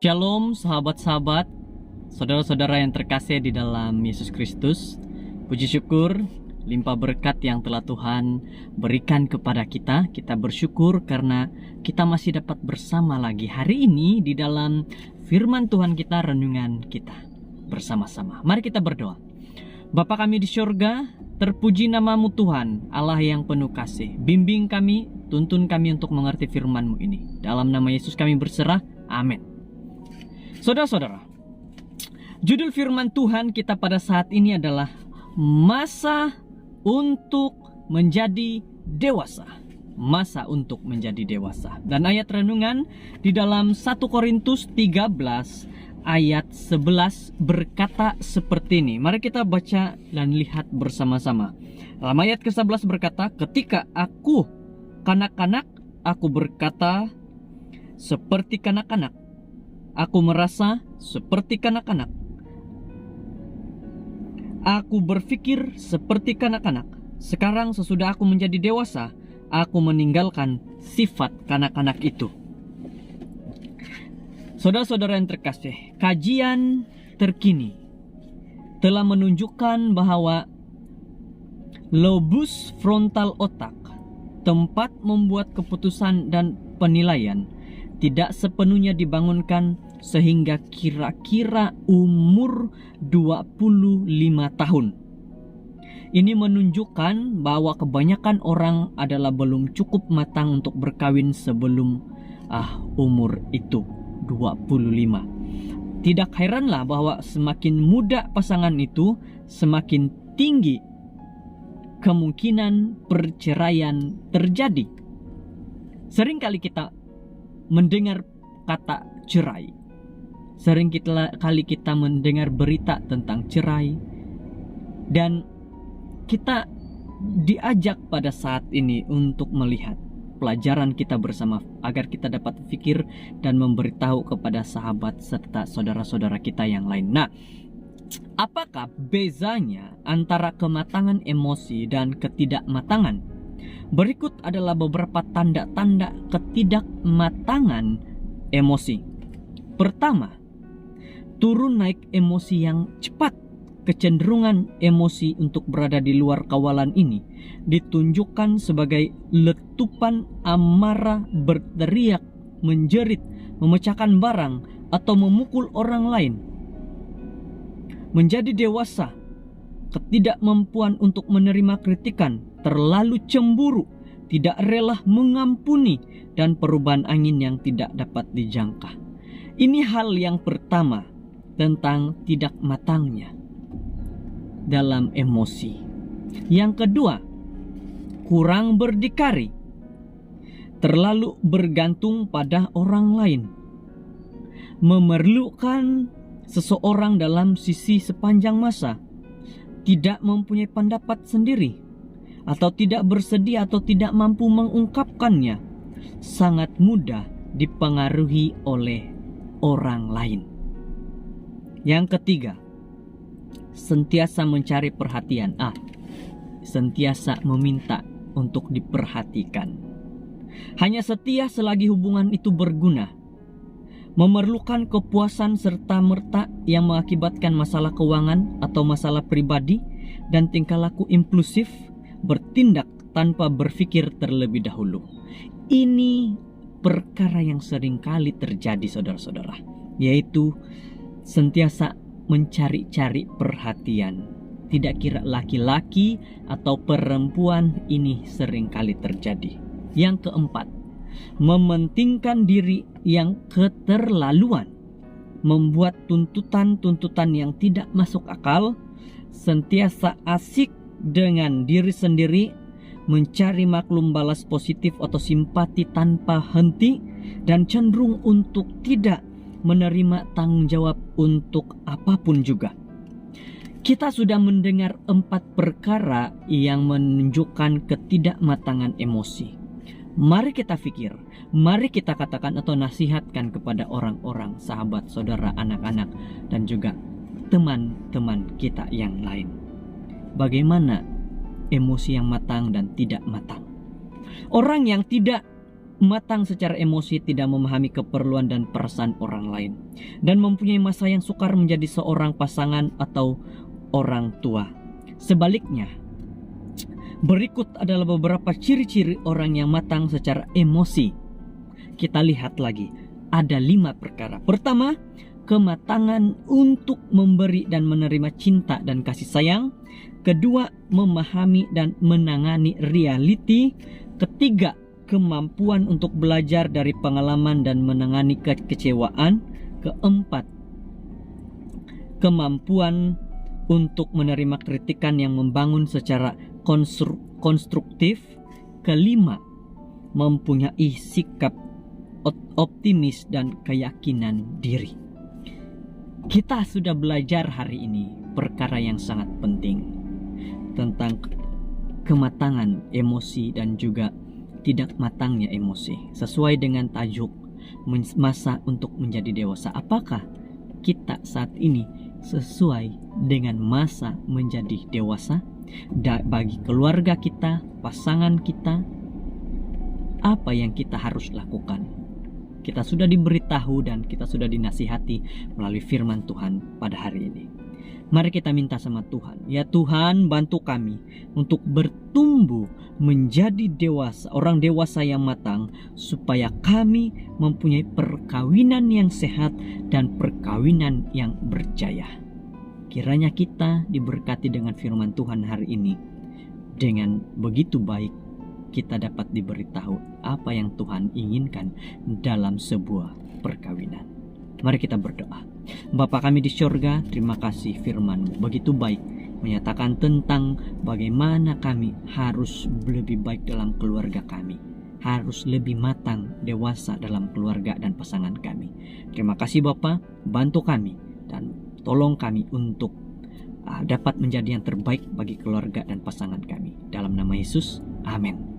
Shalom sahabat-sahabat, saudara-saudara yang terkasih di dalam Yesus Kristus. Puji syukur, limpah berkat yang telah Tuhan berikan kepada kita. Kita bersyukur karena kita masih dapat bersama lagi hari ini di dalam firman Tuhan kita, renungan kita bersama-sama. Mari kita berdoa. Bapa kami di surga, terpuji namamu Tuhan, Allah yang penuh kasih. Bimbing kami, tuntun kami untuk mengerti firman-Mu ini. Dalam nama Yesus kami berserah, amin. Saudara-saudara, judul firman Tuhan kita pada saat ini adalah masa untuk menjadi dewasa. Masa untuk menjadi dewasa. Dan ayat renungan di dalam 1 Korintus 13 ayat 11 berkata seperti ini. Mari kita baca dan lihat bersama-sama. Dalam ayat ke-11 berkata, ketika aku kanak-kanak, aku berkata seperti kanak-kanak. Aku merasa seperti kanak-kanak. Aku berpikir seperti kanak-kanak. Sekarang sesudah aku menjadi dewasa, aku meninggalkan sifat kanak-kanak itu. Saudara-saudara yang terkasih, kajian terkini telah menunjukkan bahwa lobus frontal otak, tempat membuat keputusan dan penilaian, tidak sepenuhnya dibangunkan sehingga kira-kira umur 25 tahun. Ini menunjukkan bahwa kebanyakan orang adalah belum cukup matang untuk berkawin sebelum umur itu 25. Tidak heranlah bahwa semakin muda pasangan itu, semakin tinggi kemungkinan perceraian terjadi. Seringkali kita mendengar kata cerai. Sering kali kita mendengar berita tentang cerai. Dan kita diajak pada saat ini untuk melihat pelajaran kita bersama agar kita dapat pikir dan memberitahu kepada sahabat serta saudara-saudara kita yang lain. Nah, apakah bezanya antara kematangan emosi dan ketidakmatangan? Berikut adalah beberapa tanda-tanda ketidakmatangan emosi. Pertama, turun naik emosi yang cepat. Kecenderungan emosi untuk berada di luar kawalan ini ditunjukkan sebagai letupan amarah, berteriak, menjerit, memecahkan barang, atau memukul orang lain. Menjadi dewasa, ketidakmampuan untuk menerima kritikan, terlalu cemburu, tidak rela mengampuni, dan perubahan angin yang tidak dapat dijangka. Ini hal yang pertama tentang tidak matangnya dalam emosi. Yang kedua, kurang berdikari, terlalu bergantung pada orang lain, memerlukan seseorang dalam sisi sepanjang masa, tidak mempunyai pendapat sendiri, atau tidak bersedia atau tidak mampu mengungkapkannya, sangat mudah dipengaruhi oleh orang lain. Yang ketiga, sentiasa mencari perhatian, sentiasa meminta untuk diperhatikan. Hanya setia selagi hubungan itu berguna, memerlukan kepuasan serta-merta yang mengakibatkan masalah keuangan atau masalah pribadi, dan tingkah laku impulsif, bertindak tanpa berpikir terlebih dahulu. Ini perkara yang sering kali terjadi, saudara-saudara, yaitu sentiasa mencari-cari perhatian. Tidak kira laki-laki atau perempuan, ini sering kali terjadi. Yang keempat, mementingkan diri yang keterlaluan, membuat tuntutan-tuntutan yang tidak masuk akal, sentiasa asik dengan diri sendiri, mencari maklum balas positif atau simpati tanpa henti, dan cenderung untuk tidak menerima tanggung jawab untuk apapun juga. Kita sudah mendengar 4 perkara yang menunjukkan ketidakmatangan emosi. Mari kita pikir, mari kita katakan atau nasihatkan kepada orang-orang, sahabat, saudara, anak-anak, dan juga teman-teman kita yang lain. Bagaimana emosi yang matang dan tidak matang? Orang yang tidak matang secara emosi, tidak memahami keperluan dan perasaan orang lain, dan mempunyai masa yang sukar menjadi seorang pasangan atau orang tua. Sebaliknya, berikut adalah beberapa ciri-ciri orang yang matang secara emosi. Kita lihat lagi, ada 5 perkara. Pertama, kematangan untuk memberi dan menerima cinta dan kasih sayang. Kedua, memahami dan menangani reality. Ketiga, kemampuan untuk belajar dari pengalaman dan menangani kekecewaan. Keempat, kemampuan untuk menerima kritikan yang membangun secara konstruktif. Kelima, mempunyai sikap optimis dan keyakinan diri. Kita sudah belajar hari ini perkara yang sangat penting tentang kematangan emosi dan juga tidak matangnya emosi. Sesuai dengan tajuk masa untuk menjadi dewasa. Apakah kita saat ini sesuai dengan masa menjadi dewasa? Bagi keluarga kita, pasangan kita, apa yang kita harus lakukan? Kita sudah diberitahu dan kita sudah dinasihati melalui firman Tuhan pada hari ini. Mari kita minta sama Tuhan. Ya Tuhan, bantu kami untuk bertumbuh menjadi dewasa, orang dewasa yang matang, supaya kami mempunyai perkawinan yang sehat dan perkawinan yang berjaya. Kiranya kita diberkati dengan firman Tuhan hari ini. Dengan begitu baik, kita dapat diberitahu apa yang Tuhan inginkan dalam sebuah perkawinan. Mari kita berdoa. Bapa kami di surga, terima kasih firman-Mu begitu baik, menyatakan tentang bagaimana kami harus lebih baik dalam keluarga kami, harus lebih matang, dewasa dalam keluarga dan pasangan kami. Terima kasih Bapa, bantu kami dan tolong kami untuk dapat menjadi yang terbaik bagi keluarga dan pasangan kami. Dalam nama Yesus, amin.